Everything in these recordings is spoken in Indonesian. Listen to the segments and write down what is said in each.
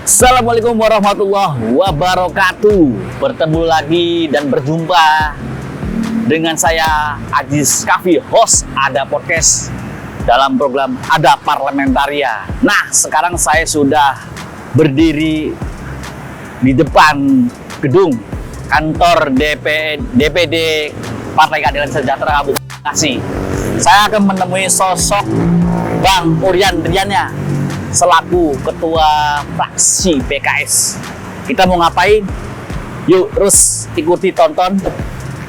Assalamualaikum warahmatullahi wabarakatuh. Bertemu lagi dan berjumpa dengan saya Aziz Kafi, host Ada Podcast dalam program Ada Parlamentaria. Nah, sekarang saya sudah berdiri di depan gedung kantor DPD Partai Keadilan Sejahtera Kabupaten Bekasi. Saya akan menemui sosok Bang Urian Riana selaku ketua fraksi PKS. Kita mau ngapain? Yuk terus ikuti, tonton.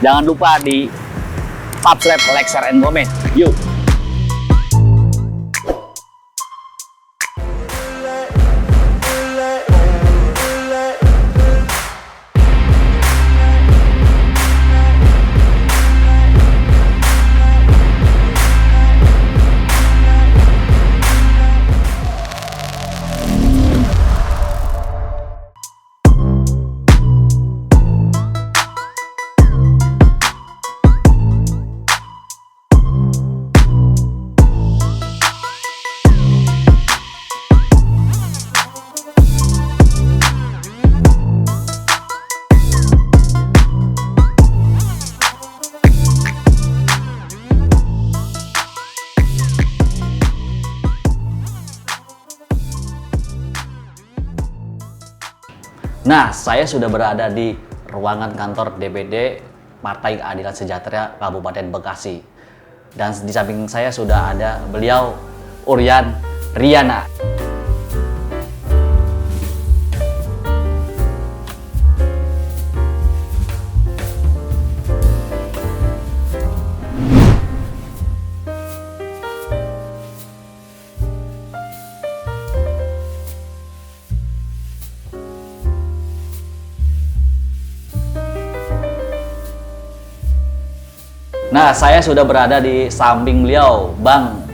Jangan lupa di subscribe, like, share, and comment. Yuk. Nah, saya sudah berada di ruangan kantor DPD Partai Keadilan Sejahtera Kabupaten Bekasi. Dan di samping saya sudah ada beliau, Urian Riana. Nah, saya sudah berada di samping beliau, Bang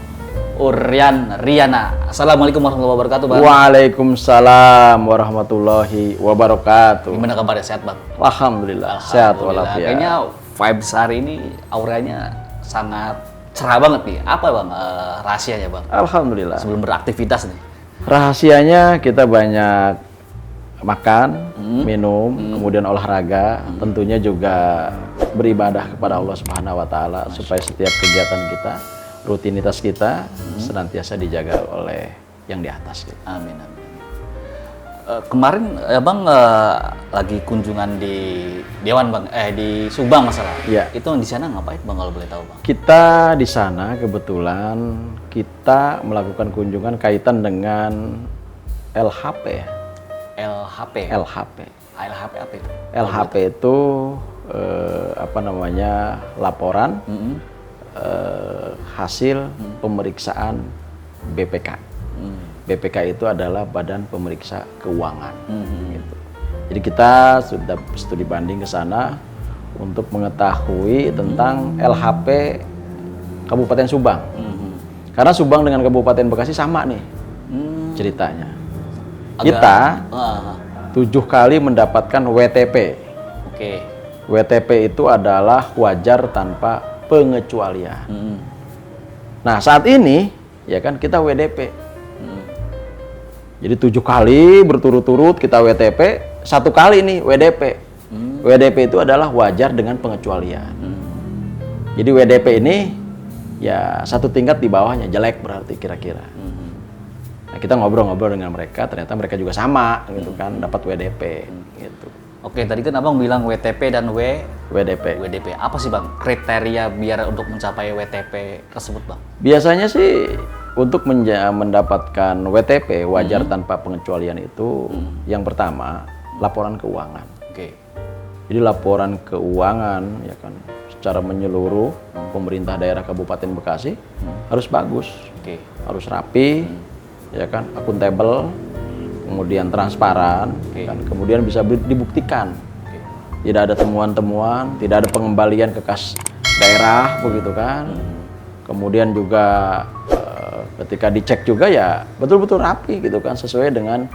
Urian Riana. Assalamualaikum warahmatullahi wabarakatuh, Bang. Waalaikumsalam warahmatullahi wabarakatuh. Gimana kabarnya, sehat, Bang? Alhamdulillah, sehat walafiat. Kayaknya vibes hari ini auranya sangat cerah banget nih. Apa, Bang, rahasianya, Bang? Alhamdulillah. Sebelum beraktivitas nih. Rahasianya kita banyak makan, minum, kemudian olahraga, tentunya juga beribadah kepada Allah Subhanahu wa taala supaya setiap kegiatan kita, rutinitas kita senantiasa dijaga oleh yang di atas gitu. Amin, amin. Kemarin Bang lagi kunjungan di Dewan, Bang, di Subang masalah. Iya. Itu di sana ngapain, Bang, kalau boleh tahu, Bang? Kita di sana kebetulan kita melakukan kunjungan kaitan dengan LHP ya. LHP. LHP. LHP apa itu? LHP itu laporan hasil pemeriksaan BPK. BPK itu adalah Badan Pemeriksa Keuangan. Gitu. Jadi kita sudah studi banding ke sana untuk mengetahui tentang LHP Kabupaten Subang. Karena Subang dengan Kabupaten Bekasi sama nih ceritanya. Kita 7 kali mendapatkan WTP. Oke. WTP itu adalah wajar tanpa pengecualian. Nah, saat ini ya kan kita WDP. Jadi 7 kali berturut-turut kita WTP, 1 kali nih WDP. WDP itu adalah wajar dengan pengecualian. Jadi WDP ini ya 1 tingkat di bawahnya, jelek berarti kira-kira. Nah, kita ngobrol-ngobrol dengan mereka, ternyata mereka juga sama gitu kan, dapat WDP gitu. Oke, tadi kan Abang bilang WTP dan WDP. WDP. Apa sih, Bang, kriteria biar untuk mencapai WTP tersebut, Bang? Biasanya sih untuk mendapatkan WTP wajar tanpa pengecualian itu yang pertama laporan keuangan. Oke. Jadi laporan keuangan ya kan secara menyeluruh pemerintah daerah Kabupaten Bekasi harus bagus. Oke. Harus rapi. Ya kan, akuntabel, kemudian transparan, kan, kemudian bisa dibuktikan. Tidak ada temuan-temuan, tidak ada pengembalian ke kas daerah, begitu kan. Kemudian juga ketika dicek juga ya betul-betul rapi gitu kan, sesuai dengan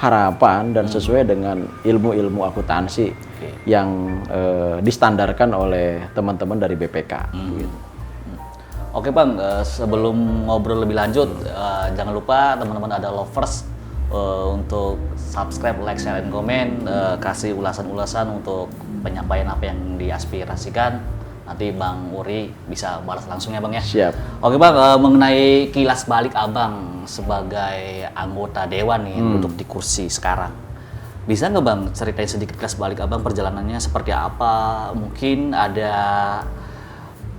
harapan dan sesuai dengan ilmu-ilmu akuntansi yang distandarkan oleh teman-teman dari BPK. Gitu. Oke Bang, sebelum ngobrol lebih lanjut, jangan lupa teman-teman ada lovers untuk subscribe, like, share, dan komen, kasih ulasan-ulasan untuk penyampaian apa yang diaspirasikan. Nanti Bang Uri bisa balas langsung ya Bang ya. Siap. Oke Bang, mengenai kilas balik Abang sebagai anggota dewan nih duduk di kursi sekarang. Bisa nggak Bang ceritain sedikit kilas balik Abang, perjalanannya seperti apa? Mungkin ada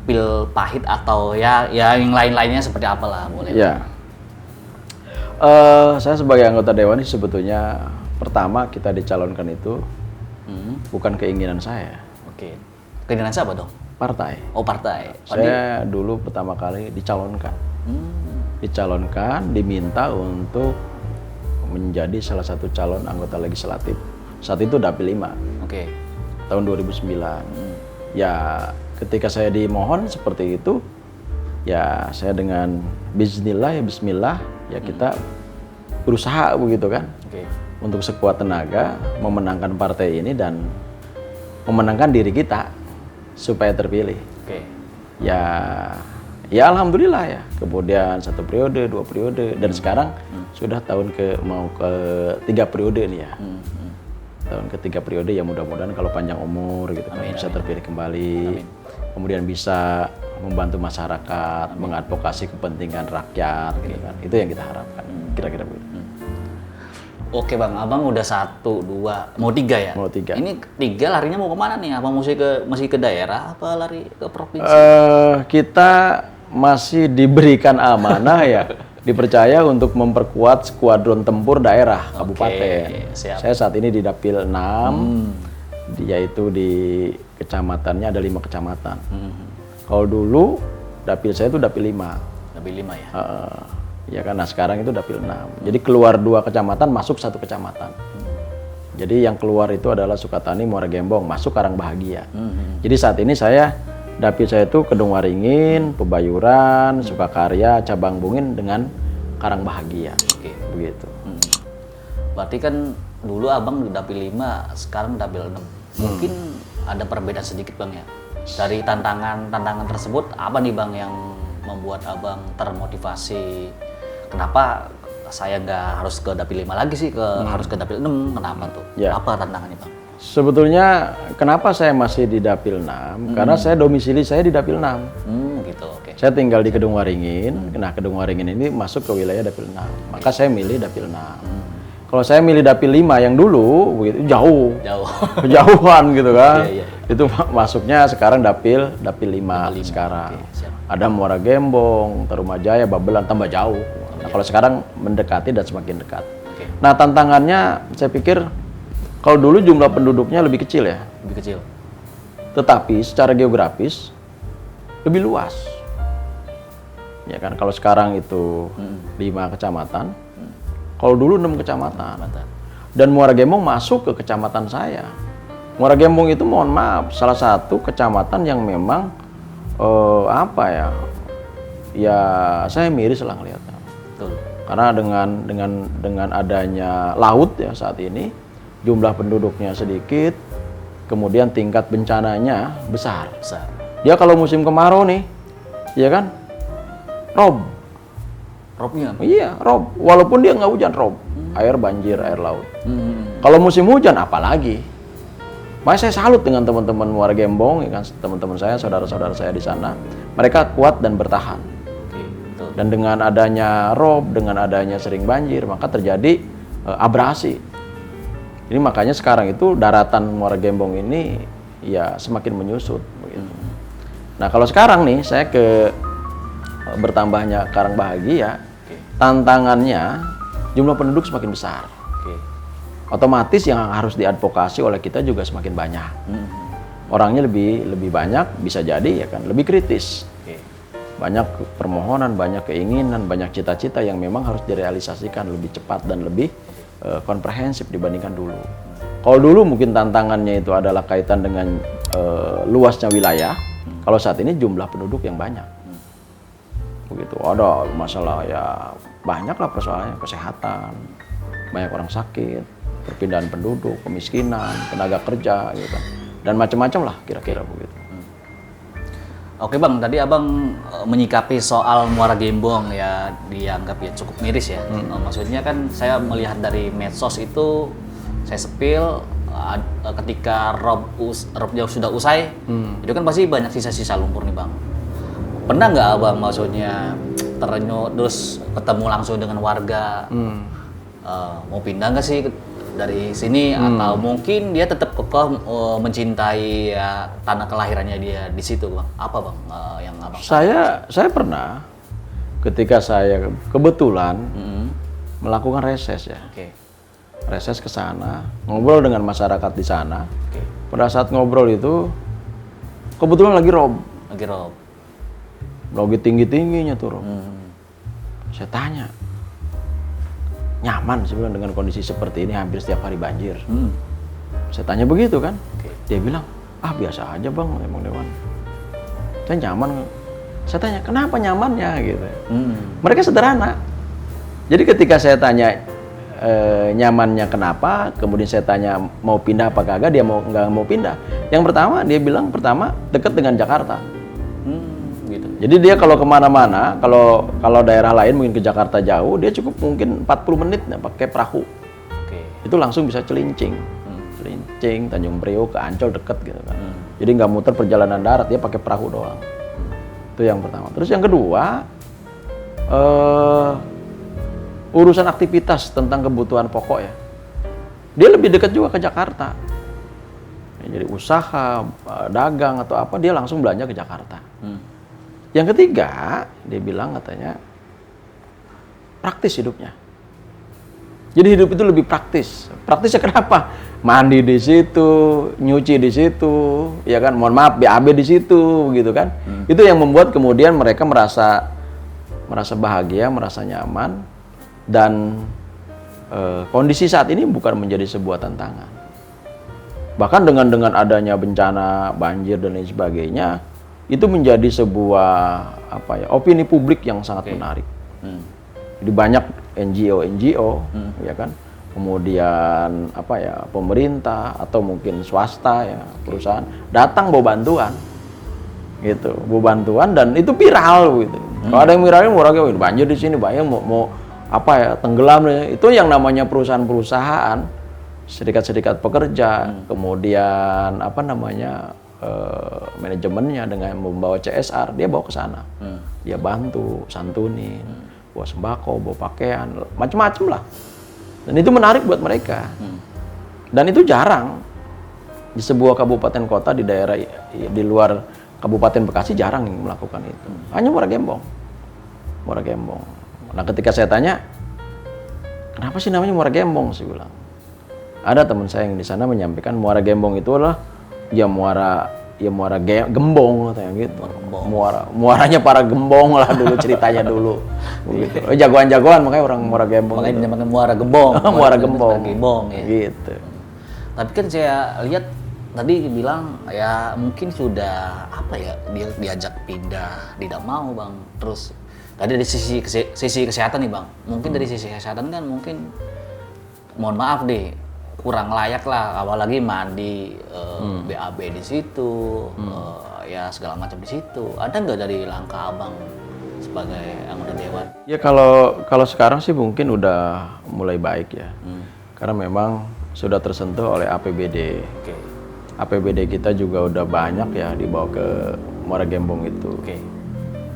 pil pahit atau ya yang lain-lainnya seperti apalah, boleh. Ya. Saya sebagai anggota dewan ini sebetulnya pertama kita dicalonkan itu bukan keinginan saya. Oke. Keinginan siapa dong? Partai. Oh, partai. Saya dulu pertama kali dicalonkan. Dicalonkan, diminta untuk menjadi salah satu calon anggota legislatif. Saat itu Dapil 5. Oke. Tahun 2009. Ya, ketika saya dimohon seperti itu, ya saya dengan bismillah ya kita berusaha begitu kan. Oke. Untuk sekuat tenaga memenangkan partai ini dan memenangkan diri kita supaya terpilih. Oke. Ya alhamdulillah ya. Kemudian 1 periode, 2 periode, dan sekarang sudah mau ke 3 periode nih ya. Tahun ke 3 periode ya, mudah-mudahan kalau panjang umur gitu kan bisa terpilih kembali. Kemudian bisa membantu masyarakat, mengadvokasi kepentingan rakyat gitu kan. Itu yang kita harapkan. Kira-kira begitu. Oke Bang, Abang udah 1, 2, mau 3 ya? Mau 3. Ini 3 larinya mau kemana nih? Abang masih ke daerah apa lari ke provinsi? Kita masih diberikan amanah ya, dipercaya untuk memperkuat skuadron tempur daerah kabupaten. Siap. Saya saat ini di Dapil 6, yaitu di kecamatannya ada 5 kecamatan. Kalau dulu Dapil saya itu Dapil 5. Dapil 5 ya? Ya kan, nah sekarang itu Dapil 6. Jadi keluar 2 kecamatan, masuk 1 kecamatan. Jadi yang keluar itu adalah Sukatani, Muara Gembong, masuk Karang Bahagia. Jadi saat ini Dapil saya itu Kedung Waringin, Pebayuran, Sukakarya, Cabang Bungin dengan Karang Bahagia. Oke. Begitu. Berarti kan dulu Abang di Dapil 5, sekarang Dapil 6. Mungkin ada perbedaan sedikit Bang ya? Dari tantangan tersebut, apa nih Bang yang membuat Abang termotivasi? Kenapa saya nggak harus ke Dapil 5 lagi sih, harus ke Dapil 6? Kenapa tuh? Ya. Apa tantangannya Bang? Sebetulnya kenapa saya masih di Dapil 6? Karena saya domisili saya di Dapil 6. Gitu, oke. Saya tinggal di Kedung Waringin. Nah, Kedung Waringin ini masuk ke wilayah Dapil 6. Maka saya milih Dapil 6. Kalau saya milih Dapil 5 yang dulu, begitu jauh. Kejauhan gitu kan. Iya. Itu masuknya sekarang Dapil 5 sekarang. Oke, Ada Muara Gembong, Tarumajaya, Babelan, tambah jauh. Nah, kalau sekarang mendekati dan semakin dekat. Oke. Nah, tantangannya saya pikir kalau dulu jumlah penduduknya lebih kecil ya. Lebih kecil. Tetapi secara geografis lebih luas. Ya kan, kalau sekarang itu 5 kecamatan, kalau dulu 6 kecamatan. Dan Muara Gembong masuk ke kecamatan saya. Muara Gembong itu mohon maaf, salah satu kecamatan yang memang ya saya miris lah ngelihatnya. Betul. Karena dengan adanya laut ya saat ini, jumlah penduduknya sedikit, kemudian tingkat bencananya besar. Dia kalau musim kemarau nih, ya kan, rob. Robnya? Iya, rob. Walaupun dia nggak hujan, rob. Air banjir, air laut. Kalau musim hujan, apalagi. Makanya saya salut dengan teman-teman Muara Gembong, ya kan, teman-teman saya, saudara-saudara saya di sana. Mereka kuat dan bertahan. Betul. Dan dengan adanya rob, dengan adanya sering banjir, maka terjadi abrasi. Jadi makanya sekarang itu daratan Muara Gembong ini ya semakin menyusut. Begitu. Nah kalau sekarang nih saya ke bertambahnya Karang Bahagia, tantangannya jumlah penduduk semakin besar. Otomatis yang harus diadvokasi oleh kita juga semakin banyak. Orangnya lebih banyak, bisa jadi ya kan lebih kritis. Banyak permohonan, banyak keinginan, banyak cita-cita yang memang harus direalisasikan lebih cepat dan lebih komprehensif dibandingkan dulu. Kalau dulu mungkin tantangannya itu adalah kaitan dengan luasnya wilayah. Kalau saat ini jumlah penduduk yang banyak. Begitu, ada masalah ya banyaklah persoalannya, kesehatan, banyak orang sakit, perpindahan penduduk, kemiskinan, tenaga kerja gitu kan. Dan macam-macam lah kira-kira begitu. Oke Bang, tadi Abang menyikapi soal Muara Gembong ya dianggap ya cukup miris ya. Maksudnya kan saya melihat dari medsos itu saya sepil ketika rob jauh sudah usai, itu kan pasti banyak sisa-sisa lumpur nih Bang. Pernah nggak Abang maksudnya terenyuh terus ketemu langsung dengan warga, mau pindah nggak sih dari sini atau mungkin dia tetap kekeh mencintai ya, tanah kelahirannya dia di situ Bang? Apa Bang yang Abang? Saya pernah ketika saya kebetulan melakukan reses ya. Oke. Reses ke sana, ngobrol dengan masyarakat di sana. Oke. Pada saat ngobrol itu kebetulan lagi rob. Lagi rob. Lagi tinggi-tingginya tuh rob. Saya tanya, nyaman sih bilang dengan kondisi seperti ini hampir setiap hari banjir. Saya tanya begitu kan, dia bilang, biasa aja bang, emang Dewan. Saya nyaman. Saya tanya, kenapa nyamannya gitu? Mereka sederhana. Jadi ketika saya tanya nyamannya kenapa, kemudian saya tanya mau pindah apa kagak, dia nggak mau pindah. Yang pertama dia bilang dekat dengan Jakarta. Gitu. Jadi dia kalau kemana-mana, kalau daerah lain mungkin ke Jakarta jauh, dia cukup mungkin 40 menit pakai perahu. Oke. Itu langsung bisa Celincing. Celincing, Tanjung Priok, ke Ancol deket gitu kan. Jadi nggak muter perjalanan darat, dia pakai perahu doang. Itu yang pertama. Terus yang kedua, urusan aktivitas tentang kebutuhan pokok ya. Dia lebih dekat juga ke Jakarta. Ya, jadi usaha, dagang atau apa, dia langsung belanja ke Jakarta. Yang ketiga, dia bilang katanya praktis hidupnya. Jadi hidup itu lebih praktis. Praktisnya kenapa? Mandi di situ, nyuci di situ, ya kan? Mohon maaf, BAB di situ, gitu kan? Itu yang membuat kemudian mereka merasa bahagia, merasa nyaman, dan kondisi saat ini bukan menjadi sebuah tantangan. Bahkan dengan adanya bencana banjir dan lain sebagainya, itu menjadi sebuah opini publik yang sangat menarik. Jadi banyak NGO, ya kan, kemudian pemerintah atau mungkin swasta ya perusahaan datang bawa bantuan, gitu, bawa bantuan dan itu viral gitu. Kalau ada yang viralin orang banjir di sini, banyak mau tenggelam, itu yang namanya perusahaan-perusahaan, serikat-serikat pekerja, kemudian manajemennya dengan membawa CSR, dia bawa ke sana. Dia bantu, santunin, bawa sembako, bawa pakaian, macam-macam lah. Dan itu menarik buat mereka. Dan itu jarang di sebuah kabupaten kota di daerah di luar Kabupaten Bekasi jarang yang melakukan itu. Hanya Muara Gembong. Muara Gembong. Nah, ketika saya tanya, kenapa sih namanya Muara Gembong? Saya bilang. Ada teman saya yang di sana menyampaikan Muara Gembong itu adalah Muara Gembong katanya gitu. Muaranya para gembong lah dulu ceritanya dulu. Begitu. Jagoan-jagoan makanya orang Muara Gembong. Makanya dinamakan Muara Gembong. Muara Gembong. Gembong ya. Gitu. Tapi kan saya lihat tadi bilang ya mungkin sudah dia diajak pindah, tidak mau Bang. Terus tadi dari sisi kesehatan nih Bang. Mungkin dari sisi kesehatan kan mungkin mohon maaf deh kurang layak lah, apalagi mandi BAB di situ, ya segala macam di situ. Ada nggak dari langkah Abang sebagai anggota dewan? Ya kalau sekarang sih mungkin udah mulai baik ya, karena memang sudah tersentuh oleh APBD. Okay. APBD kita juga udah banyak ya dibawa ke Muara Gembong itu. Okay.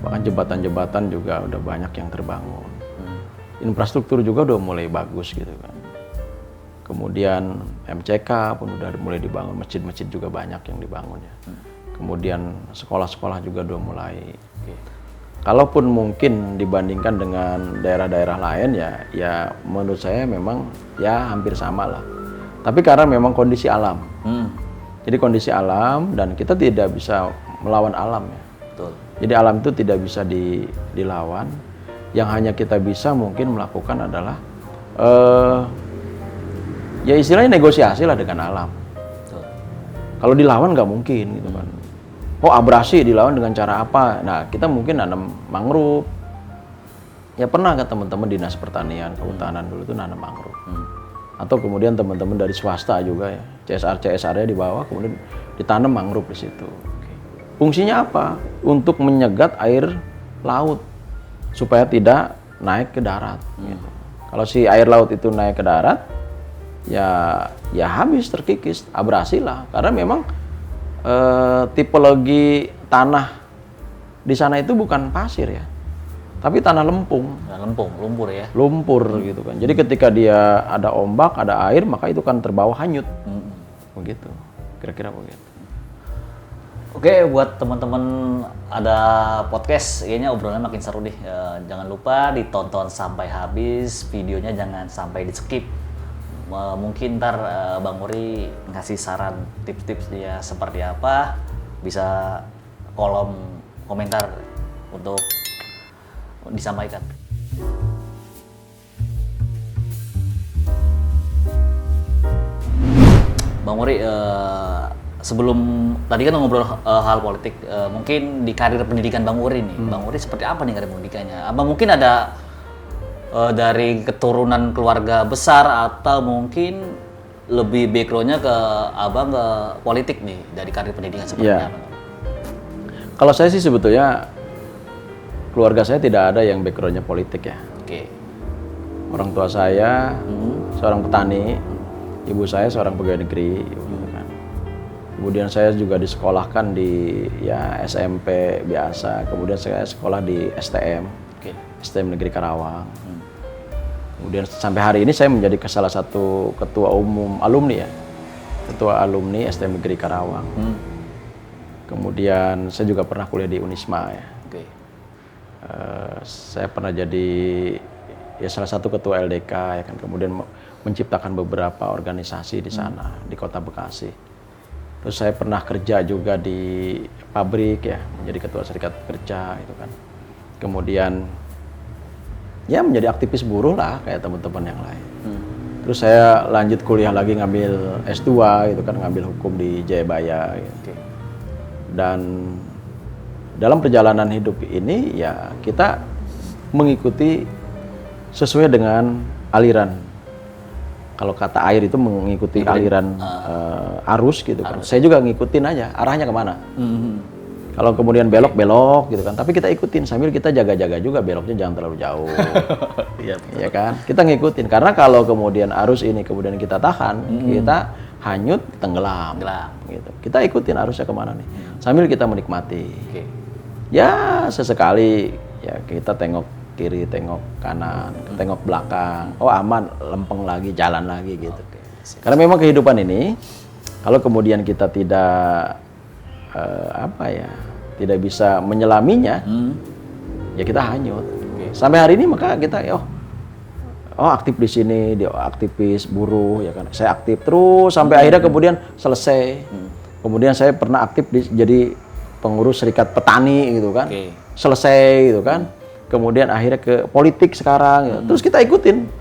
Bahkan jembatan-jembatan juga udah banyak yang terbangun. Infrastruktur juga udah mulai bagus gitu kan. Kemudian MCK pun udah mulai dibangun, masjid-masjid juga banyak yang dibangun ya. Kemudian sekolah-sekolah juga udah mulai. Kalaupun mungkin dibandingkan dengan daerah-daerah lain ya menurut saya memang ya hampir sama lah. Tapi karena memang kondisi alam. Jadi kondisi alam dan kita tidak bisa melawan alam ya. Betul. Jadi alam itu tidak bisa dilawan. Yang hanya kita bisa mungkin melakukan adalah ya istilahnya negosiasi lah dengan alam. Betul. Kalau dilawan nggak mungkin gitu kan. Abrasi dilawan dengan cara apa? Nah, kita mungkin nanam mangrove. Ya pernah kan teman-teman dinas pertanian, kehutanan dulu itu nanam mangrove. Atau kemudian teman-teman dari swasta juga ya, CSR-nya di bawah, kemudian ditanam mangrove di situ. Fungsinya apa? Untuk menyegat air laut supaya tidak naik ke darat. Gitu. Kalau si air laut itu naik ke darat, ya habis, terkikis, abrasi lah. Karena memang tipologi tanah di sana itu bukan pasir ya, tapi tanah lempung. Nah, lumpur ya. Lumpur gitu kan. Jadi ketika dia ada ombak, ada air, maka itu kan terbawa hanyut. Begitu. Kira-kira begitu. Oke, buat teman-teman ada podcast, kayaknya obrolannya makin seru nih. Jangan lupa ditonton sampai habis, videonya jangan sampai di skip. Mungkin ntar Bang Uri ngasih saran tips-tips dia seperti apa, bisa kolom komentar untuk disampaikan. Bang Uri, sebelum tadi kan ngobrol hal politik, mungkin di karir pendidikan Bang Uri nih, Bang Uri seperti apa nih karir pendidikannya? Apa mungkin ada dari keturunan keluarga besar atau mungkin lebih background-nya ke abang ke politik nih dari karir pendidikan seperti Ya. apa? Kalau saya sih sebetulnya keluarga saya tidak ada yang background-nya politik ya. Oke. Orang tua saya seorang petani, ibu saya seorang pegawai negeri. Gitu kan. Kemudian saya juga disekolahkan di ya SMP biasa. Kemudian saya sekolah di STM, STM Negeri Karawang. Kemudian sampai hari ini saya menjadi salah satu ketua umum alumni ya, ketua alumni STM Negeri Karawang. Kemudian saya juga pernah kuliah di Unisma ya. Saya pernah jadi ya salah satu ketua LDK ya kan. Kemudian menciptakan beberapa organisasi di sana di Kota Bekasi. Terus saya pernah kerja juga di pabrik ya, menjadi ketua serikat kerja itu kan. Kemudian ya menjadi aktivis buruh lah kayak teman-teman yang lain. Terus saya lanjut kuliah lagi ngambil S2 itu kan, ngambil hukum di Jayabaya gitu. Dan dalam perjalanan hidup ini ya kita mengikuti sesuai dengan aliran. Kalau kata air itu mengikuti aliran arus gitu kan. Saya juga ngikutin aja arahnya kemana. Kalau kemudian belok gitu kan. Tapi kita ikutin sambil kita jaga-jaga juga beloknya jangan terlalu jauh. Iya kan? Kita ngikutin karena kalau kemudian arus ini kemudian kita tahan, kita hanyut, tenggelam. Gitu. Kita ikutin arusnya kemana nih. Sambil kita menikmati. Ya sesekali ya kita tengok kiri, tengok kanan, tengok belakang. Oh aman, lempeng lagi, jalan lagi gitu. Karena memang kehidupan ini kalau kemudian kita tidak tidak bisa menyelaminya, ya kita hanyut. Sampai hari ini maka kita aktif di sini, dia aktivis buruh ya kan. Saya aktif terus sampai akhirnya kemudian selesai. Kemudian saya pernah aktif jadi pengurus serikat petani gitu kan. Selesai gitu kan. Kemudian akhirnya ke politik sekarang gitu. Terus kita ikutin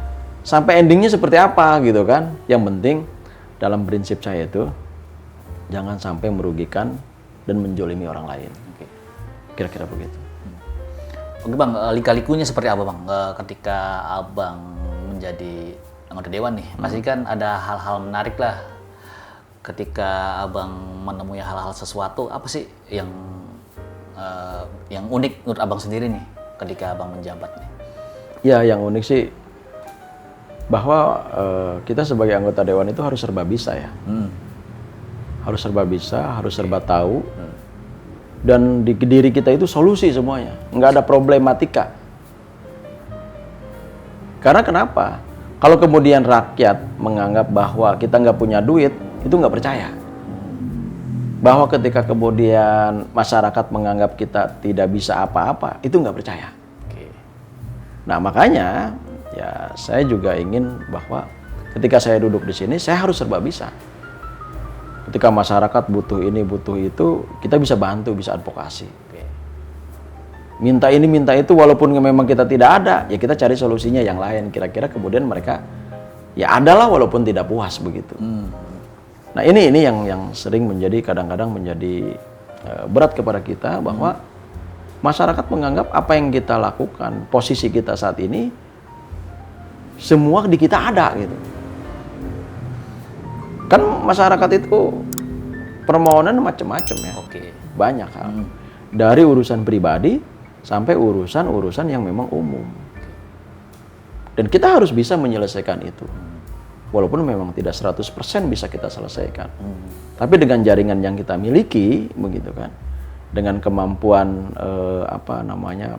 sampai endingnya seperti apa gitu kan. Yang penting dalam prinsip saya itu jangan sampai merugikan dan menjolimi orang lain. Kira-kira begitu. Oke Bang, lika-likunya seperti apa Bang ketika Abang menjadi anggota dewan nih? Pasti kan ada hal-hal menarik lah ketika Abang menemui hal-hal sesuatu. Apa sih yang unik menurut Abang sendiri nih ketika Abang menjabat nih? Ya, yang unik sih bahwa kita sebagai anggota dewan itu harus serba bisa ya. Harus serba bisa, harus serba tahu. Dan di diri kita itu solusi semuanya, nggak ada problematika. Karena kenapa? Kalau kemudian rakyat menganggap bahwa kita nggak punya duit, itu nggak percaya. Bahwa ketika kemudian masyarakat menganggap kita tidak bisa apa-apa, itu nggak percaya. Nah makanya ya saya juga ingin bahwa ketika saya duduk di sini, saya harus serba bisa. Ketika masyarakat butuh ini, butuh itu, kita bisa bantu, bisa advokasi. Minta ini, minta itu, walaupun memang kita tidak ada, ya kita cari solusinya yang lain. Kira-kira kemudian mereka, ya adalah walaupun tidak puas begitu. Nah ini yang sering menjadi, kadang-kadang menjadi berat kepada kita, bahwa masyarakat menganggap apa yang kita lakukan, posisi kita saat ini, semua di kita ada gitu. Kan masyarakat itu permohonan macam-macam ya. Oke. Banyak hal. Dari urusan pribadi sampai urusan-urusan yang memang umum. Dan kita harus bisa menyelesaikan itu. Walaupun memang tidak 100% bisa kita selesaikan. Tapi dengan jaringan yang kita miliki, begitu kan. Dengan kemampuan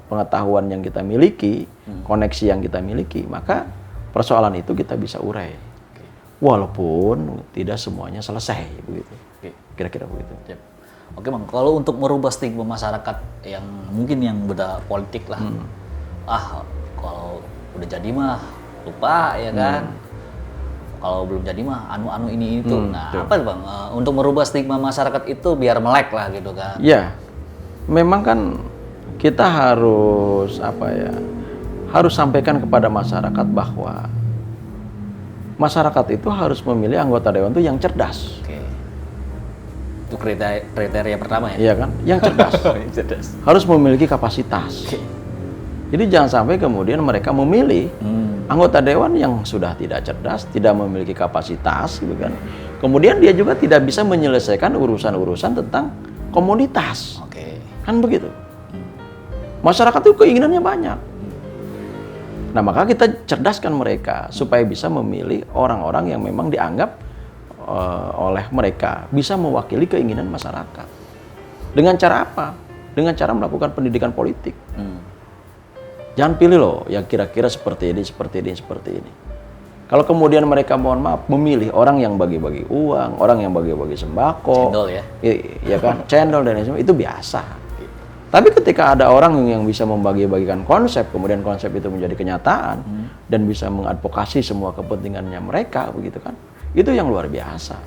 pengetahuan yang kita miliki, koneksi yang kita miliki, maka persoalan itu kita bisa urai. Walaupun tidak semuanya selesai, begitu. Kira-kira begitu. Yep. Oke Bang, kalau untuk merubah stigma masyarakat yang mungkin yang beda politik lah, kalau udah jadi mah lupa ya kan, kalau belum jadi mah anu ini itu. Nah betul. apa Bang, untuk merubah stigma masyarakat itu biar melek lah gitu kan? Ya, memang kan kita harus harus sampaikan kepada masyarakat bahwa masyarakat itu harus memilih anggota dewan itu yang cerdas. Oke. Itu kriteria pertama ya? Iya kan? Yang cerdas. Cerdas. Harus memiliki kapasitas. Oke. Jadi jangan sampai kemudian mereka memilih anggota dewan yang sudah tidak cerdas, tidak memiliki kapasitas, gitu kan. Kemudian dia juga tidak bisa menyelesaikan urusan-urusan tentang komunitas. Oke. Kan begitu. Masyarakat itu keinginannya banyak. Nah, maka kita cerdaskan mereka supaya bisa memilih orang-orang yang memang dianggap oleh mereka bisa mewakili keinginan masyarakat. Dengan cara apa? Dengan cara melakukan pendidikan politik. Jangan pilih loh yang kira-kira seperti ini, seperti ini, seperti ini. Kalau kemudian mereka mohon maaf memilih orang yang bagi-bagi uang, orang yang bagi-bagi sembako, Cendol ya? Ya kan, cendol dan lain sebagainya, itu biasa. Tapi ketika ada orang yang bisa membagi-bagikan konsep, kemudian konsep itu menjadi kenyataan dan bisa mengadvokasi semua kepentingannya mereka, begitu kan? Itu yang luar biasa.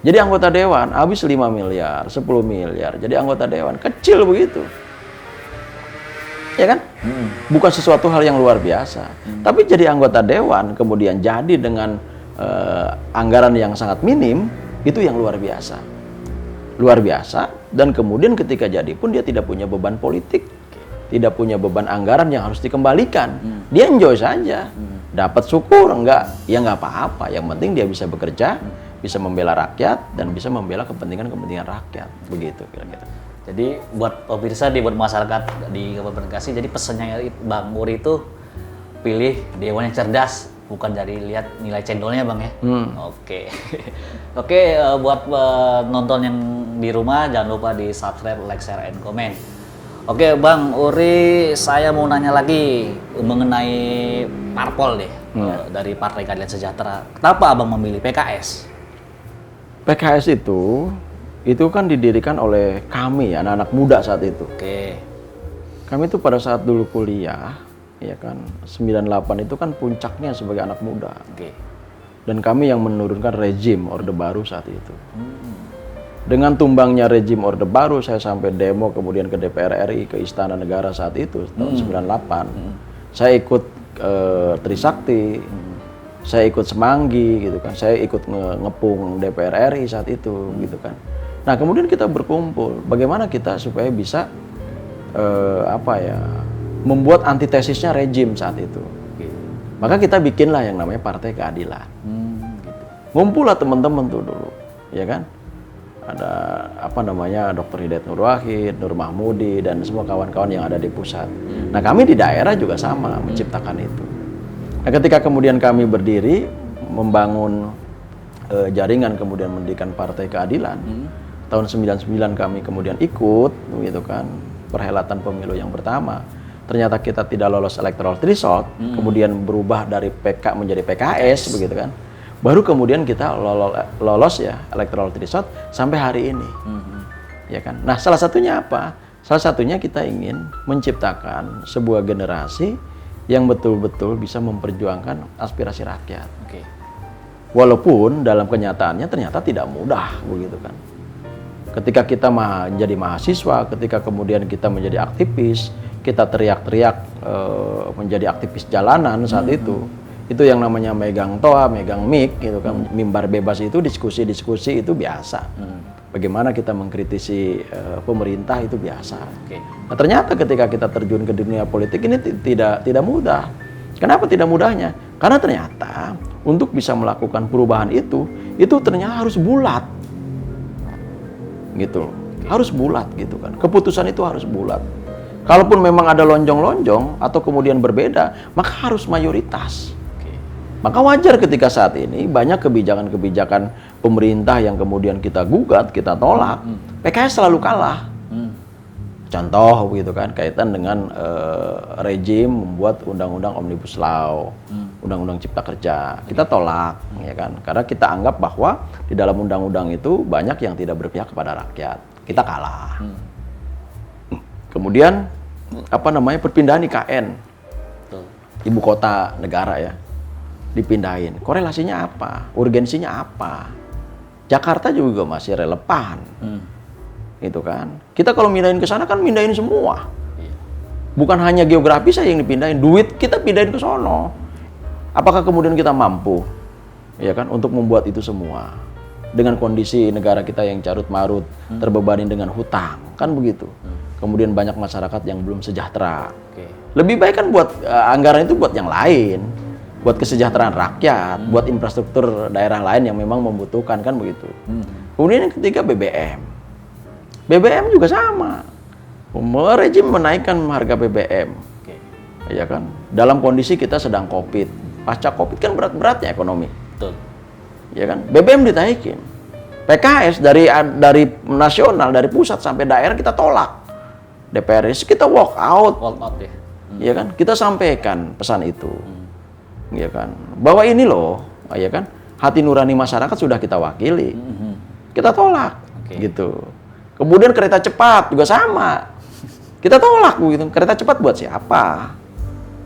Jadi anggota dewan habis 5 miliar, 10 miliar, jadi anggota dewan kecil begitu. Ya kan? Bukan sesuatu hal yang luar biasa. Tapi jadi anggota dewan kemudian jadi dengan anggaran yang sangat minim, itu yang luar biasa. Luar biasa, dan kemudian ketika jadi pun dia tidak punya beban politik, tidak punya beban anggaran yang harus dikembalikan. Dia enjoy saja, dapat syukur enggak, ya enggak apa-apa. Yang penting dia bisa bekerja, bisa membela rakyat, dan bisa membela kepentingan rakyat. Begitu kira-kira. Jadi buat pemirsa, buat masyarakat di Kabupaten Bekasi, jadi pesannya Bang Uri itu pilih dewan yang cerdas, bukan dari lihat nilai cendolnya Bang ya. Oke. Oke, buat penonton yang di rumah jangan lupa di subscribe, like, share, and comment. Oke Bang Uri, saya mau nanya lagi mengenai parpol deh, dari Partai Keadilan Sejahtera. Kenapa Abang memilih PKS? PKS itu kan didirikan oleh kami, anak-anak muda saat itu. Oke. Kami itu pada saat dulu kuliah, ya kan, 98 itu kan puncaknya sebagai anak muda. Oke. Dan kami yang menurunkan rezim Orde Baru saat itu. Dengan tumbangnya rezim Orde Baru, saya sampai demo kemudian ke DPR RI, ke Istana Negara saat itu, tahun 98. Saya ikut Trisakti, saya ikut Semanggi, gitu kan. Saya ikut ngepung DPR RI saat itu, gitu kan. Nah, kemudian kita berkumpul, bagaimana kita supaya bisa membuat antitesisnya rezim saat itu. Maka kita bikinlah yang namanya Partai Keadilan. Gitu. Ngumpullah teman-teman tuh dulu, ya kan? Ada Dr. Hidayat Nur Wahid, Nur Mahmudi, dan semua kawan-kawan yang ada di pusat. Nah, kami di daerah juga sama menciptakan itu. Nah, ketika kemudian kami berdiri membangun jaringan, kemudian mendirikan Partai Keadilan, tahun 99 kami kemudian ikut, gitu kan, perhelatan pemilu yang pertama. Ternyata kita tidak lolos electoral threshold, kemudian berubah dari PK menjadi PKS, begitu kan. Baru kemudian kita lolos ya electoral threshold sampai hari ini, ya kan. Nah, salah satunya apa? Salah satunya kita ingin menciptakan sebuah generasi yang betul-betul bisa memperjuangkan aspirasi rakyat. Oke. Walaupun dalam kenyataannya ternyata tidak mudah, begitu kan. Ketika kita menjadi mahasiswa, ketika kemudian kita menjadi aktivis, kita teriak-teriak menjadi aktivis jalanan saat itu yang namanya megang toa, megang mic, gitu kan, mimbar bebas itu, diskusi-diskusi itu biasa. Bagaimana kita mengkritisi pemerintah itu biasa. Oke. Nah, ternyata ketika kita terjun ke dunia politik ini tidak mudah. Kenapa tidak mudahnya? Karena ternyata untuk bisa melakukan perubahan itu ternyata harus bulat. gitu. Harus bulat gitu kan. Keputusan itu harus bulat. Kalaupun memang ada lonjong-lonjong atau kemudian berbeda, maka harus mayoritas. Maka wajar ketika saat ini banyak kebijakan-kebijakan pemerintah yang kemudian kita gugat, kita tolak. PKS selalu kalah. Contoh begitu kan, kaitan dengan rejim membuat undang-undang Omnibus Law, undang-undang Cipta Kerja. Kita tolak, ya kan? Karena kita anggap bahwa di dalam undang-undang itu banyak yang tidak berpihak kepada rakyat. Kita kalah. Kemudian perpindahan IKN, ibu kota negara ya, dipindahin. Korelasinya apa? Urgensinya apa? Jakarta juga masih relevan. Itu kan. Kita kalau mindahin ke sana kan mindahin semua. Bukan hanya geografis saja yang dipindahin, duit kita pindahin ke sono. Apakah kemudian kita mampu ya kan untuk membuat itu semua? Dengan kondisi negara kita yang carut marut, terbebani dengan hutang, kan begitu. Kemudian banyak masyarakat yang belum sejahtera. Lebih baik kan buat anggaran itu buat yang lain, buat kesejahteraan rakyat, buat infrastruktur daerah lain yang memang membutuhkan, kan begitu. Kemudian yang ketiga BBM. BBM juga sama. Rejim menaikkan harga BBM. Ya kan? Dalam kondisi kita sedang Covid. Pasca Covid kan berat-beratnya ekonomi. Betul. Ya kan? BBM ditaikin. PKS dari nasional, dari pusat sampai daerah kita tolak. DPR kita walk out. Walk out ya. Ya kan? Kita sampaikan pesan itu. Ya kan? Bahwa ini loh, ya kan? Hati nurani masyarakat sudah kita wakili. Kita tolak. Gitu. Kemudian kereta cepat juga sama. Kita tolak begitu. Kereta cepat buat siapa?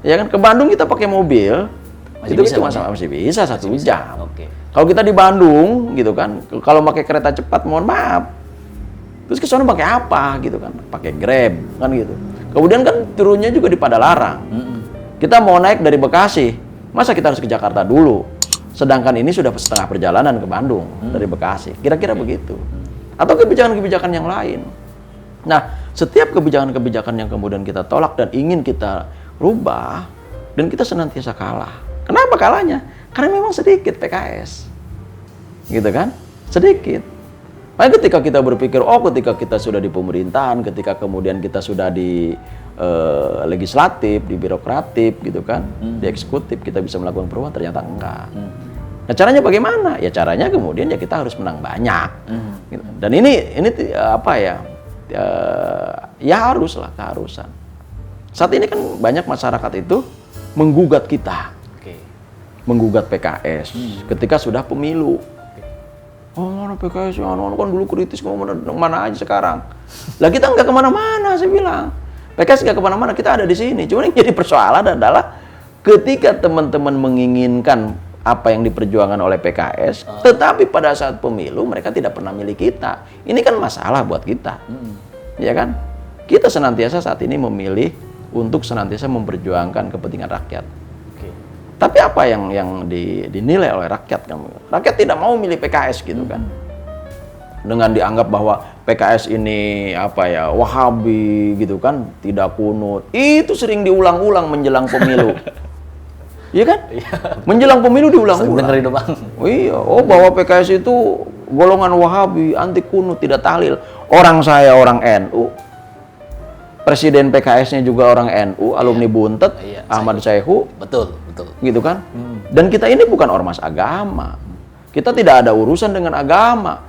Ya kan? Ke Bandung kita pakai mobil. Itu cuma masih bisa 1 jam. Kalau kita di Bandung gitu kan, kalau pakai kereta cepat mohon maaf. Terus ke sana pakai apa gitu kan? Pakai Grab kan gitu. Kemudian kan turunnya juga di Padalarang. Kita mau naik dari Bekasi, masa kita harus ke Jakarta dulu? Sedangkan ini sudah setengah perjalanan ke Bandung dari Bekasi. Kira-kira begitu. Atau kebijakan-kebijakan yang lain. Nah, setiap kebijakan-kebijakan yang kemudian kita tolak dan ingin kita rubah, dan kita senantiasa kalah. Kenapa kalahnya? Karena memang sedikit PKS. Gitu kan? Sedikit. Makanya ketika kita berpikir, ketika kita sudah di pemerintahan, ketika kemudian kita sudah di legislatif, di birokratif, gitu kan, di eksekutif, kita bisa melakukan perubahan, ternyata enggak. Nah, caranya bagaimana? Ya caranya kemudian ya kita harus menang banyak. Gitu. Dan ini ya haruslah, keharusan. Saat ini kan banyak masyarakat itu menggugat kita, menggugat PKS ketika sudah pemilu. PKS kan dulu kritis kemana aja sekarang. Lah kita nggak kemana-mana, saya bilang. PKS nggak kemana-mana, kita ada di sini. Cuma yang jadi persoalan adalah ketika teman-teman menginginkan apa yang diperjuangkan oleh PKS, tetapi pada saat pemilu mereka tidak pernah milih kita. Ini kan masalah buat kita, ya kan? Kita senantiasa saat ini memilih untuk senantiasa memperjuangkan kepentingan rakyat. Tapi apa yang dinilai oleh rakyat? Rakyat tidak mau milih PKS gitu kan. Dengan dianggap bahwa PKS ini Wahabi gitu kan, tidak kunut. Itu sering diulang-ulang menjelang pemilu. Iya kan? Menjelang pemilu diulang-ulang. Dengerin dong, Bang. Iya, bahwa PKS itu golongan Wahabi, anti kunut, tidak tahlil. Orang saya orang NU. Presiden PKS-nya juga orang NU, alumni Buntet, Ahmad Syaihu. Betul. Gitu kan? Dan kita ini bukan ormas agama. Kita tidak ada urusan dengan agama.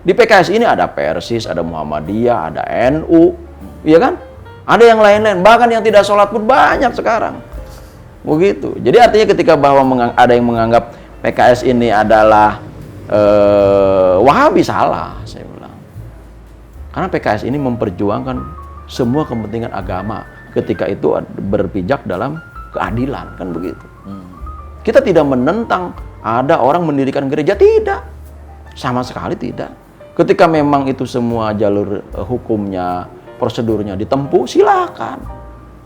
Di PKS ini ada Persis, ada Muhammadiyah, ada NU, iya kan? Ada yang lain-lain, bahkan yang tidak sholat pun banyak sekarang. Begitu. Jadi artinya ketika bahwa ada yang menganggap PKS ini adalah Wahabi, salah, saya bilang. Karena PKS ini memperjuangkan semua kepentingan agama ketika itu berpijak dalam keadilan, kan begitu. Kita tidak menentang ada orang mendirikan gereja, tidak. Sama sekali tidak. Ketika memang itu semua jalur hukumnya, prosedurnya ditempuh, silakan.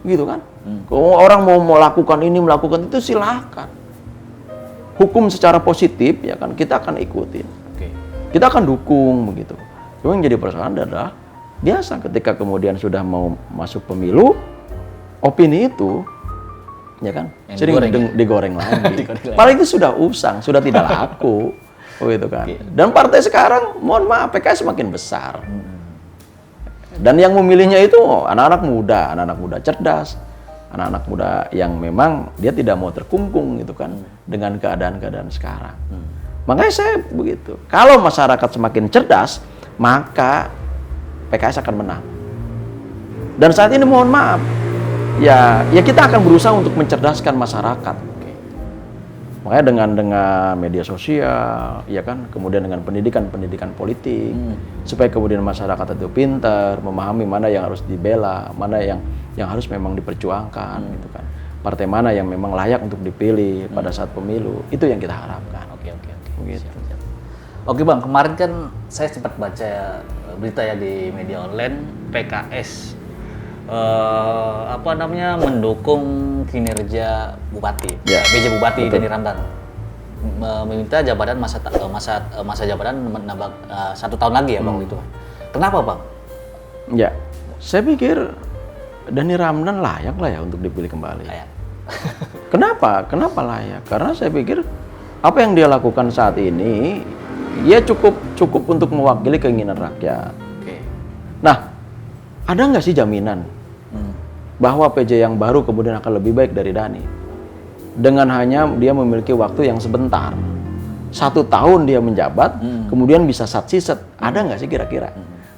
Gitu kan? Kalau orang mau melakukan ini, melakukan itu, silakan. Hukum secara positif, ya kan, kita akan ikutin. Kita akan dukung, begitu. Cuma yang jadi persoalan adalah, biasa ketika kemudian sudah mau masuk pemilu, opini itu, ya kan, yang sering digoreng lagi. Padahal itu sudah usang, sudah tidak laku. Begitu kan. Dan partai sekarang, mohon maaf, PKS semakin besar. Dan yang memilihnya itu anak-anak muda cerdas, anak-anak muda yang memang dia tidak mau terkungkung gitu kan dengan keadaan-keadaan sekarang. Makanya saya begitu. Kalau masyarakat semakin cerdas, maka PKS akan menang. Dan saat ini mohon maaf, ya kita akan berusaha untuk mencerdaskan masyarakat. Makanya dengan media sosial, ya kan, kemudian dengan pendidikan politik, supaya kemudian masyarakat itu pintar, memahami mana yang harus dibela, mana yang harus memang diperjuangkan, gitu kan. Partai mana yang memang layak untuk dipilih pada saat pemilu, itu yang kita harapkan. Oke. Begitu. Siap. Oke Bang, kemarin kan saya sempat baca berita ya di media online PKS mendukung kinerja Bupati, PJ Bupati Dani Ramdan, meminta jabatan masa jabatan menambah 1 tahun lagi ya Bang itu. Kenapa Bang? Ya, saya pikir Dani Ramdan layak lah ya untuk dipilih kembali. Layak. Kenapa layak? Karena saya pikir apa yang dia lakukan saat ini, dia cukup untuk mewakili keinginan rakyat. Oke. Nah, ada nggak sih jaminan bahwa PJ yang baru kemudian akan lebih baik dari Dani? Dengan hanya dia memiliki waktu yang sebentar, 1 tahun dia menjabat, kemudian bisa sat-siset. Ada nggak sih kira-kira?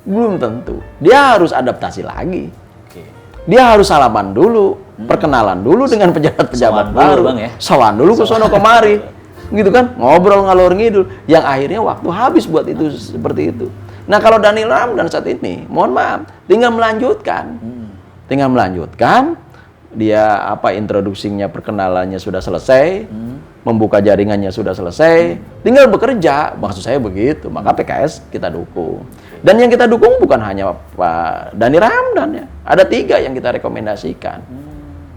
Belum tentu. Dia harus adaptasi lagi. Oke. Dia harus salaman dulu, perkenalan dulu dengan pejabat-pejabat baru. Bang, ya? Sawan dulu ke sono kemari. Gitu kan, ngobrol ngalor ngidul, yang akhirnya waktu habis buat itu seperti itu. Nah kalau Dani Ramdan saat ini, mohon maaf, tinggal melanjutkan, dia introduksinya, perkenalannya sudah selesai, membuka jaringannya sudah selesai, tinggal bekerja, maksud saya begitu. Maka PKS kita dukung. Dan yang kita dukung bukan hanya Pak Dani Ramdan ya, ada 3 yang kita rekomendasikan.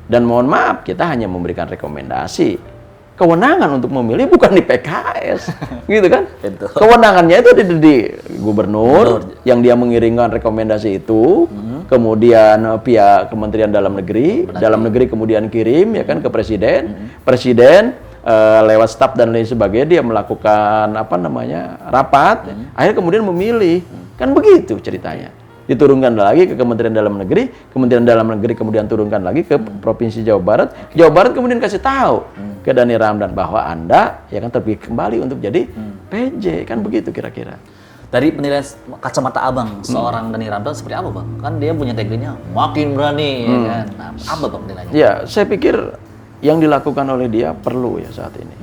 Dan mohon maaf, kita hanya memberikan rekomendasi. Kewenangan untuk memilih bukan di PKS, gitu kan? Betul. Kewenangannya itu di gubernur yang dia mengirimkan rekomendasi itu, kemudian pihak Kementerian Dalam Negeri kemudian kirim ya kan ke Presiden lewat staf dan lain sebagainya, dia melakukan rapat, akhirnya kemudian memilih, kan begitu ceritanya. Diturunkan lagi ke Kementerian Dalam Negeri kemudian turunkan lagi ke Provinsi Jawa Barat kemudian kasih tahu ke Dani Ramdan bahwa Anda ya kan terpilih kembali untuk jadi PJ, kan begitu kira-kira. Dari penilaian kacamata Abang, seorang Dani Ramdan seperti apa Bang? Kan dia punya tagline-nya makin berani, ya kan? Nah, apa Bang nilainya? Ya, saya pikir yang dilakukan oleh dia perlu ya saat ini.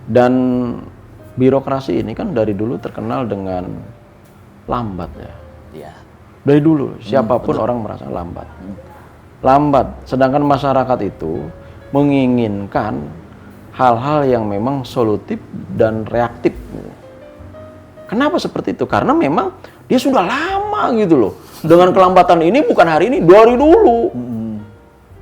Dan birokrasi ini kan dari dulu terkenal dengan lambat ya. Iya. Dari dulu, siapapun orang merasa lambat. Sedangkan masyarakat itu menginginkan hal-hal yang memang solutif dan reaktif. Kenapa seperti itu? Karena memang dia sudah lama gitu loh. Dengan kelambatan ini bukan hari ini, dari dulu.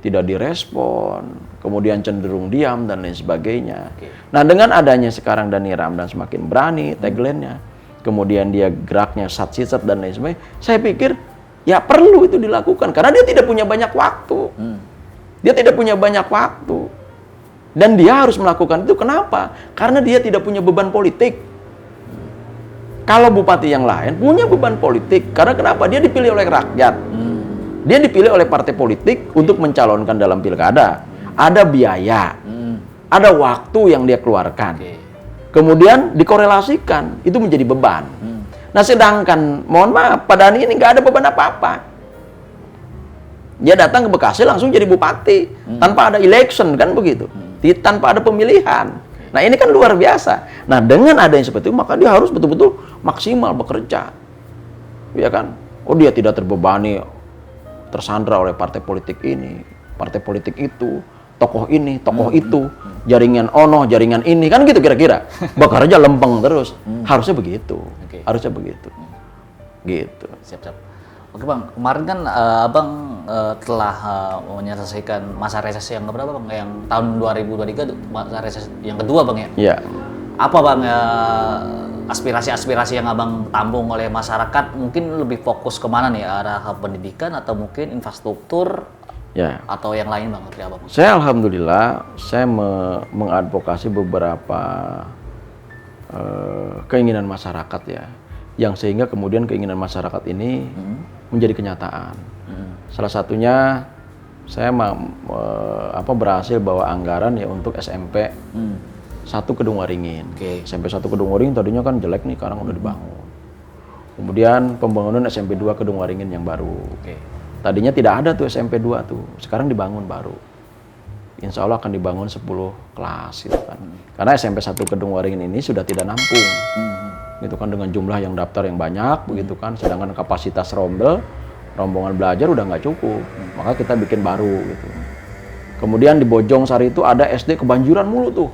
Tidak direspon, kemudian cenderung diam dan lain sebagainya. Nah, dengan adanya sekarang Dani Ramdan semakin berani, tagline-nya, kemudian dia geraknya sat-siset dan lain sebagainya, saya pikir ya perlu itu dilakukan karena dia tidak punya banyak waktu. Dan dia harus melakukan itu. Kenapa? Karena dia tidak punya beban politik. Kalau bupati yang lain punya beban politik. Karena kenapa? Dia dipilih oleh rakyat. Dia dipilih oleh partai politik untuk mencalonkan dalam pilkada. Ada biaya, ada waktu yang dia keluarkan. Kemudian dikorelasikan, itu menjadi beban. Nah, sedangkan, mohon maaf, Pak Dani ini nggak ada beban apa-apa. Dia datang ke Bekasi langsung jadi bupati, tanpa ada election, kan begitu. Tanpa ada pemilihan. Nah, ini kan luar biasa. Nah, dengan adanya seperti itu, maka dia harus betul-betul maksimal bekerja. Ya kan? Oh, dia tidak terbebani, tersandra oleh partai politik ini, partai politik itu, tokoh ini, tokoh itu, jaringan ono, jaringan ini, kan gitu kira-kira. Bekerja lempeng terus. Harusnya begitu. Harusnya begitu. Gitu. Siap. Oke Bang, kemarin kan Abang telah menyelesaikan masa resesi yang keberapa Bang? Yang tahun 2023 masa resesi yang kedua Bang ya? Iya. Apa Bang aspirasi-aspirasi yang Abang tampung oleh masyarakat mungkin lebih fokus kemana nih? Arah pendidikan atau mungkin infrastruktur? Ya. Atau yang lain Bang? Apa Bang? Saya alhamdulillah, saya mengadvokasi beberapa keinginan masyarakat ya, yang sehingga kemudian keinginan masyarakat ini menjadi kenyataan. Salah satunya saya berhasil bawa anggaran ya untuk SMP 1 Kedung Waringin. SMP 1 Kedung Waringin tadinya kan jelek nih, sekarang udah dibangun. Kemudian pembangunan SMP 2 Kedung Waringin yang baru. Tadinya tidak ada tuh SMP 2 tuh, sekarang dibangun baru. Insya Allah akan dibangun 10 kelas gitu kan. Karena SMP 1 Kedung Waringin ini sudah tidak nampung. Gitu kan, dengan jumlah yang daftar yang banyak begitu kan, sedangkan kapasitas rombongan belajar udah nggak cukup. Maka kita bikin baru gitu. Kemudian di Bojong Sari itu ada SD kebanjiran mulu tuh.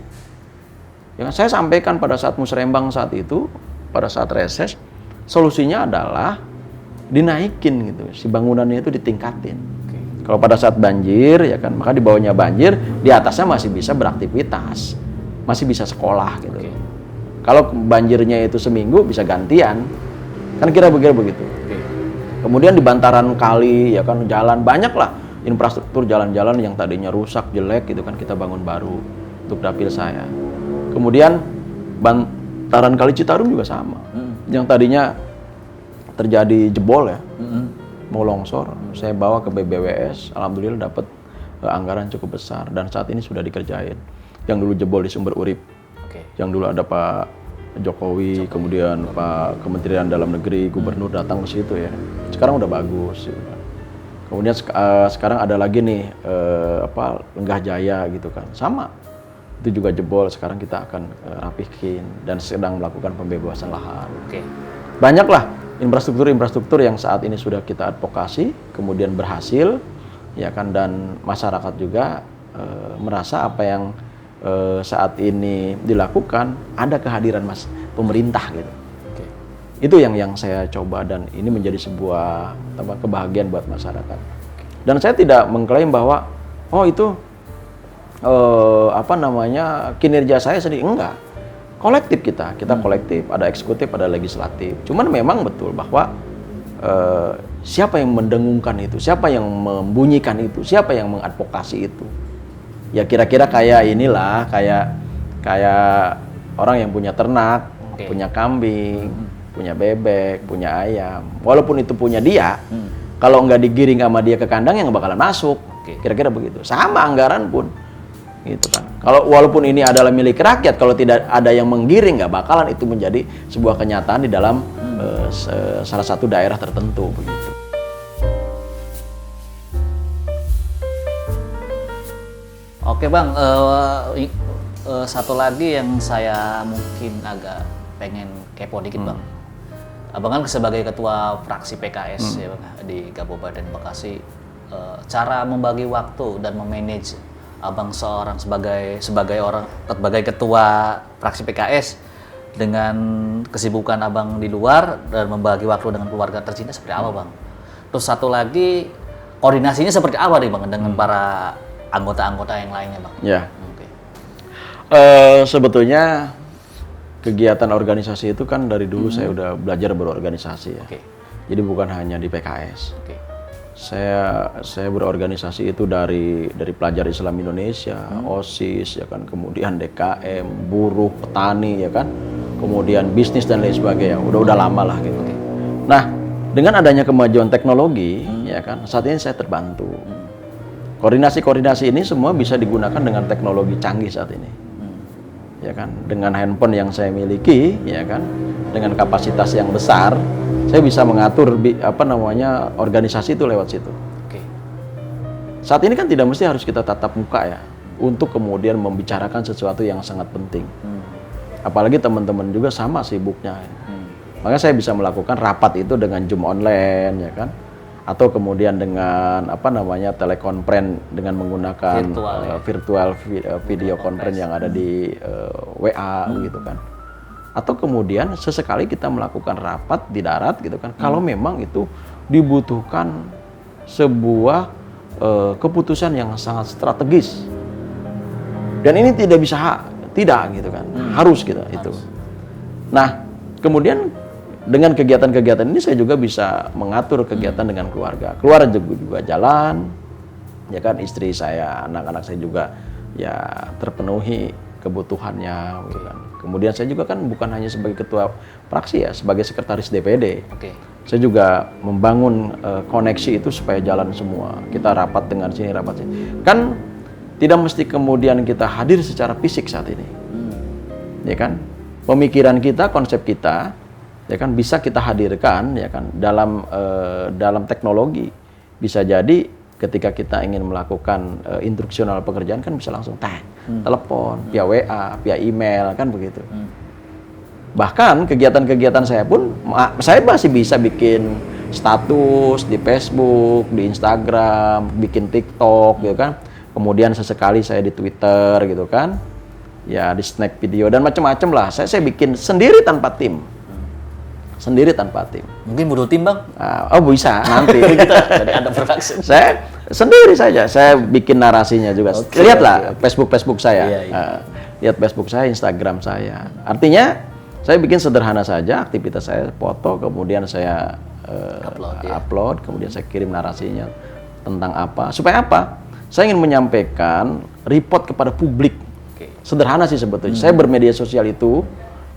Yang saya sampaikan pada saat musrembang saat itu, pada saat reses, solusinya adalah dinaikin gitu, si bangunannya itu ditingkatin. Kalau pada saat banjir ya kan, maka di bawahnya banjir, di atasnya masih bisa beraktivitas, masih bisa sekolah gitu. Kalau banjirnya itu seminggu bisa gantian, kan kira-kira begitu. Kemudian di bantaran kali ya kan, jalan banyak lah infrastruktur jalan-jalan yang tadinya rusak jelek gitu kan, kita bangun baru untuk dapil saya. Kemudian bantaran kali Citarum juga sama, yang tadinya terjadi jebol ya, mau longsor, saya bawa ke BBWS, alhamdulillah dapat anggaran cukup besar dan saat ini sudah dikerjain. Yang dulu jebol di Sumber Urip, yang dulu ada Pak Jokowi, kemudian Pak Kementerian Dalam Negeri, Gubernur datang ke situ ya. Sekarang udah bagus. Gitu kan. Kemudian sekarang ada lagi nih Lenggah Jaya gitu kan, sama. Itu juga jebol, sekarang kita akan rapihin dan sedang melakukan pembebasan lahan. Banyaklah infrastruktur yang saat ini sudah kita advokasi, kemudian berhasil, ya kan, dan masyarakat juga merasa apa yang saat ini dilakukan ada kehadiran pemerintah gitu. Itu yang saya coba dan ini menjadi sebuah kebahagiaan buat masyarakat. Dan saya tidak mengklaim bahwa itu kinerja saya sendiri, enggak. Kolektif kita kolektif, ada eksekutif, ada legislatif. Cuman memang betul bahwa siapa yang mendengungkan itu, siapa yang membunyikan itu, siapa yang mengadvokasi itu. Ya kira-kira kayak inilah, kayak orang yang punya ternak, punya kambing, punya bebek, punya ayam. Walaupun itu punya dia, kalau nggak digiring sama dia ke kandang yang bakalan masuk. Kira-kira begitu. Sama anggaran pun. Gitu kan. Kalau walaupun ini adalah milik rakyat, kalau tidak ada yang menggiring, nggak bakalan itu menjadi sebuah kenyataan di dalam salah satu daerah tertentu begitu. Oke Bang, satu lagi yang saya mungkin agak pengen kepo dikit Bang. Abang kan sebagai ketua fraksi PKS ya Bang, di Kabupaten Bekasi, cara membagi waktu dan memanage Abang sebagai ketua fraksi PKS dengan kesibukan Abang di luar dan membagi waktu dengan keluarga tercinta seperti apa Bang? Terus satu lagi, koordinasinya seperti apa nih Bang dengan para anggota-anggota yang lainnya Bang? Ya. Sebetulnya kegiatan organisasi itu kan dari dulu saya udah belajar berorganisasi ya. Jadi bukan hanya di PKS. Saya berorganisasi itu dari pelajar Islam Indonesia, OSIS ya kan, kemudian DKM, buruh, petani ya kan, kemudian bisnis dan lain sebagainya. Udah lama lah gitu. Nah, dengan adanya kemajuan teknologi ya kan, saat ini saya terbantu. Koordinasi ini semua bisa digunakan dengan teknologi canggih saat ini. Ya kan, dengan handphone yang saya miliki ya kan, dengan kapasitas yang besar, saya bisa mengatur organisasi itu lewat situ. Saat ini kan tidak mesti harus kita tatap muka ya, untuk kemudian membicarakan sesuatu yang sangat penting. Apalagi teman-teman juga sama sibuknya. Makanya saya bisa melakukan rapat itu dengan Zoom online ya kan, atau kemudian dengan telekonferensi dengan menggunakan virtual video conference yang ada di WA gitu kan. Atau kemudian sesekali kita melakukan rapat di darat gitu kan, kalau memang itu dibutuhkan sebuah keputusan yang sangat strategis. Dan ini tidak gitu kan, harus kita itu. Nah, kemudian dengan kegiatan-kegiatan ini saya juga bisa mengatur kegiatan dengan keluarga. Keluarga juga jalan, ya kan, istri saya, anak-anak saya juga ya terpenuhi kebutuhannya, gitu kan. Kemudian saya juga kan bukan hanya sebagai ketua fraksi ya, sebagai sekretaris DPD. Saya juga membangun koneksi itu supaya jalan semua. Kita rapat dengan sini, rapat sini. Kan tidak mesti kemudian kita hadir secara fisik saat ini. Ya kan? Pemikiran kita, konsep kita, ya kan bisa kita hadirkan ya kan dalam teknologi. Bisa jadi ketika kita ingin melakukan instruksional pekerjaan kan bisa langsung telepon, via WA, via email kan begitu. Bahkan kegiatan-kegiatan saya pun saya masih bisa bikin status di Facebook, di Instagram, bikin TikTok gitu kan. Kemudian sesekali saya di Twitter gitu kan. Ya di snack video dan macam-macam lah. Saya bikin sendiri tanpa tim. Sendiri tanpa tim. Mungkin butuh tim, Bang? Oh bisa nanti. Jadi ada production. Saya sendiri saja. Saya bikin narasinya juga. Lihatlah Facebook saya. Lihat Facebook saya, Instagram saya. Artinya saya bikin sederhana saja. Aktivitas saya foto, kemudian saya upload, kemudian saya kirim narasinya tentang apa. Supaya apa? Saya ingin menyampaikan report kepada publik. Sederhana sih sebetulnya. Saya bermedia sosial itu,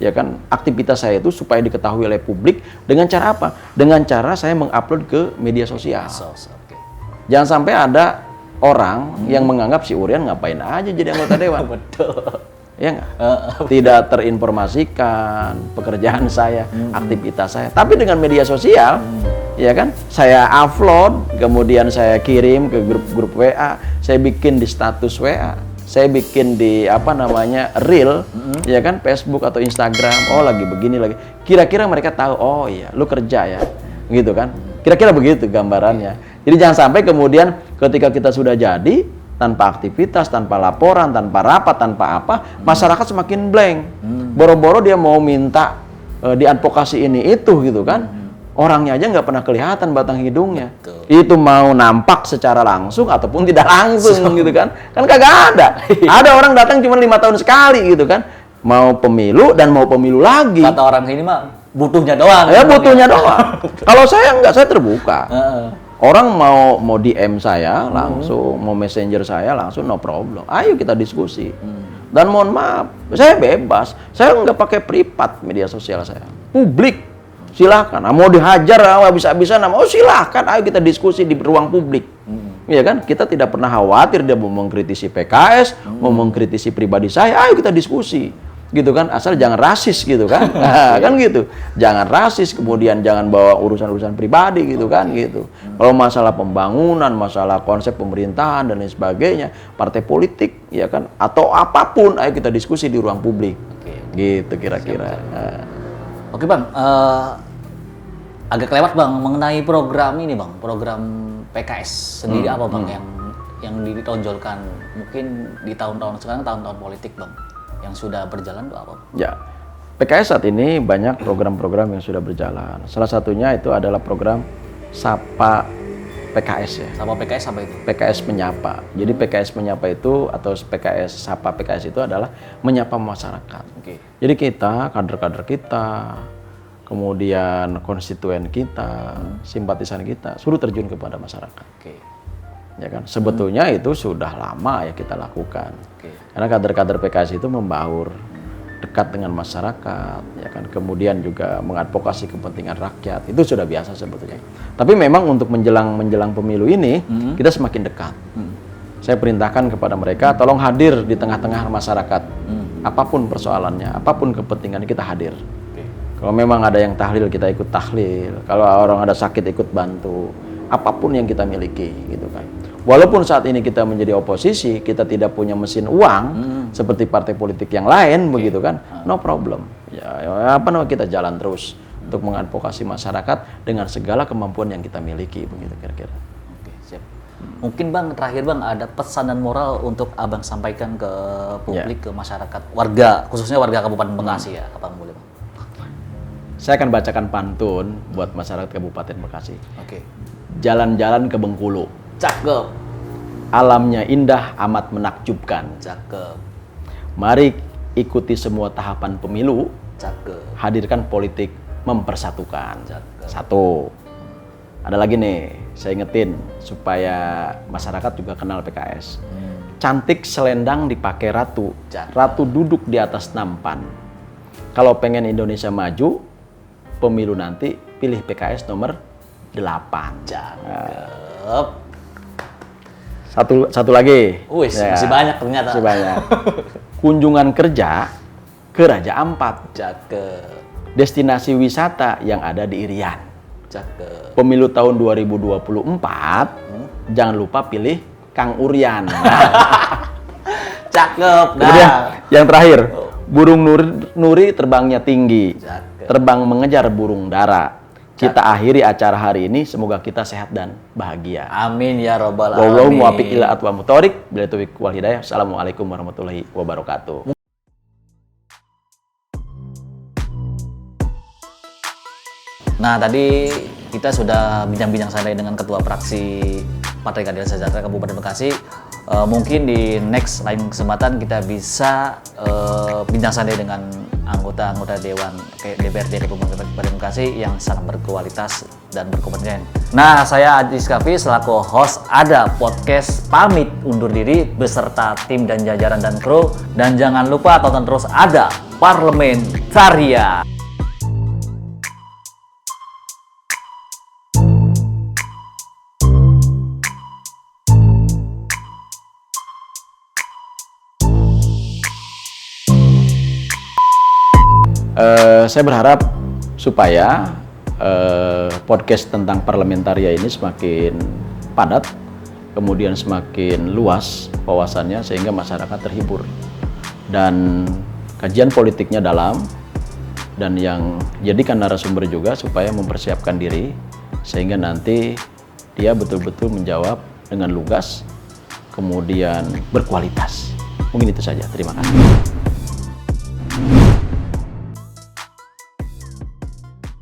ya kan, aktivitas saya itu supaya diketahui oleh publik dengan cara apa? Dengan cara saya mengupload ke media sosial. Jangan sampai ada orang yang menganggap si Urian ngapain aja jadi anggota dewan. Betul. Ya nggak? Tidak terinformasikan pekerjaan saya, aktivitas saya. Tapi dengan media sosial, ya kan, saya upload, kemudian saya kirim ke grup-grup WA, saya bikin di status WA, saya bikin di reel, ya kan, Facebook atau Instagram. Oh lagi begini lagi. Kira-kira mereka tahu. Oh iya, lu kerja ya, gitu kan? Kira-kira begitu gambarannya. Jadi jangan sampai kemudian ketika kita sudah jadi, tanpa aktivitas, tanpa laporan, tanpa rapat, tanpa apa, masyarakat semakin blank. Boro-boro dia mau minta diadvokasi ini itu gitu kan. Orangnya aja nggak pernah kelihatan batang hidungnya. Itu mau nampak secara langsung ataupun tidak langsung gitu kan. Kan kagak ada. Ada orang datang cuma 5 tahun sekali gitu kan. Mau pemilu dan mau pemilu lagi. Kata orang ini mah butuhnya doang. Ya butuhnya doang. Kalau saya enggak, saya terbuka. Orang mau DM saya langsung, mau messenger saya langsung, no problem. Ayo kita diskusi. Dan mohon maaf, saya bebas. Saya nggak pakai privat media sosial saya. Publik, silakan. Mau dihajar, bisa-bisa, oh silakan. Ayo kita diskusi di ruang publik. Iya kan? Kita tidak pernah khawatir dia mau mengkritisi PKS, mau mengkritisi pribadi saya. Ayo kita diskusi. Gitu kan, asal jangan rasis gitu kan. Kan gitu. Jangan rasis, kemudian jangan bawa urusan-urusan pribadi gitu kan gitu. Kalau masalah pembangunan, masalah konsep pemerintahan dan lain sebagainya, partai politik ya kan, atau apapun, ayo kita diskusi di ruang publik. Gitu kira-kira. Oke, Bang. Agak lewat, Bang, mengenai program ini, Bang. Program PKS sendiri apa, Bang, yang ditonjolkan mungkin di tahun-tahun sekarang, tahun-tahun politik, Bang, yang sudah berjalan itu apa? Ya, PKS saat ini banyak program-program yang sudah berjalan. Salah satunya itu adalah program Sapa PKS ya. Sapa PKS apa itu? PKS Menyapa. Jadi PKS Menyapa itu atau PKS Sapa PKS itu adalah menyapa masyarakat. Jadi kita, kader-kader kita, kemudian konstituen kita, simpatisan kita, suruh terjun kepada masyarakat. Ya kan, sebetulnya itu sudah lama ya kita lakukan. Karena kader-kader PKS itu membaur, dekat dengan masyarakat, ya kan, kemudian juga mengadvokasi kepentingan rakyat, itu sudah biasa sebetulnya. Tapi memang untuk menjelang pemilu ini kita semakin dekat. Saya perintahkan kepada mereka, tolong hadir di tengah-tengah masyarakat, apapun persoalannya, apapun kepentingan kita hadir. Kalau memang ada yang tahlil, kita ikut tahlil. Kalau orang ada sakit, ikut bantu. Apapun yang kita miliki, gitu kan. Walaupun saat ini kita menjadi oposisi, kita tidak punya mesin uang seperti partai politik yang lain, begitu kan? No problem. Ya kita jalan terus untuk mengadvokasi masyarakat dengan segala kemampuan yang kita miliki, begitu kira-kira. Oke, siap. Mungkin, Bang, terakhir, Bang, ada pesan dan moral untuk Abang sampaikan ke publik, ke masyarakat, warga, khususnya warga Kabupaten Bekasi ya, apa boleh, Bang? Saya akan bacakan pantun buat masyarakat Kabupaten Bekasi. Jalan-jalan ke Bengkulu. Cakep. Alamnya indah, amat menakjubkan. Cakep. Mari ikuti semua tahapan pemilu. Cakep. Hadirkan politik mempersatukan. Cakep. Satu. Ada lagi nih, saya ingetin supaya masyarakat juga kenal PKS. cantik selendang dipakai ratu. Cakep. Ratu duduk di atas nampan. Kalau pengen Indonesia maju, pemilu nanti pilih PKS nomor 8. Cakep. Satu lagi. Wih, masih banyak ternyata. Masih banyak. Kunjungan kerja ke Raja Ampat. Cakep. Destinasi wisata yang ada di Irian. Cakep. Pemilu tahun 2024, jangan lupa pilih Kang Urian. Cakep. Kemudian yang terakhir, burung nuri terbangnya tinggi. Cakep. Terbang mengejar burung dara. Kita akhiri acara hari ini, semoga kita sehat dan bahagia. Amin ya robbal Wallahu alamin. muwaffiq ila aqwamit thoriq. Billahi taufiq wal hidayah. Assalamualaikum warahmatullahi wabarakatuh. Nah, tadi kita sudah bincang-bincang santai dengan Ketua Fraksi Partai Keadilan Sejahtera Kabupaten Bekasi. Mungkin di next lain kesempatan kita bisa bincang santai dengan anggota-anggota Dewan DPRD Kabupaten Bekasi yang sangat berkualitas dan berkompeten. Nah, saya Adis Kafi selaku host Ada Podcast pamit undur diri beserta tim dan jajaran dan kru. Dan jangan lupa tonton terus Ada Parlementaria. Saya berharap supaya podcast tentang parlementaria ini semakin padat, kemudian semakin luas wawasannya sehingga masyarakat terhibur. Dan kajian politiknya dalam, dan yang jadikan narasumber juga supaya mempersiapkan diri sehingga nanti dia betul-betul menjawab dengan lugas, kemudian berkualitas. Mungkin itu saja. Terima kasih.